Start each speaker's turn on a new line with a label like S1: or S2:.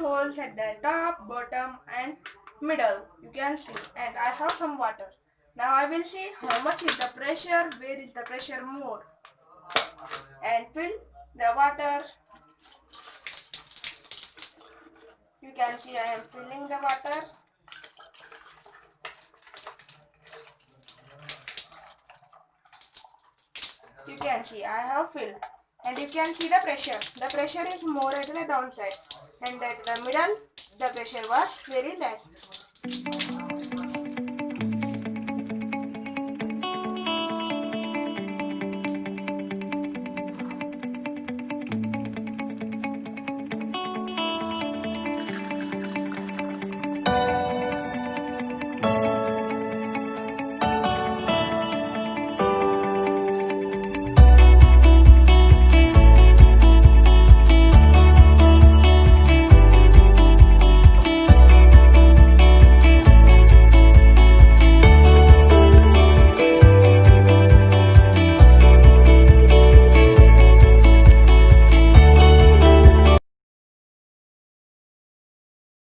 S1: holes at the top, bottom and middle. You can see, and I have some water. Now I will see how much is the pressure, where is the pressure more, and fill the water. You can see I am filling the water. You can see I have filled, and you can see the pressure. The pressure is more at the downside, and at the middle the pressure was very less.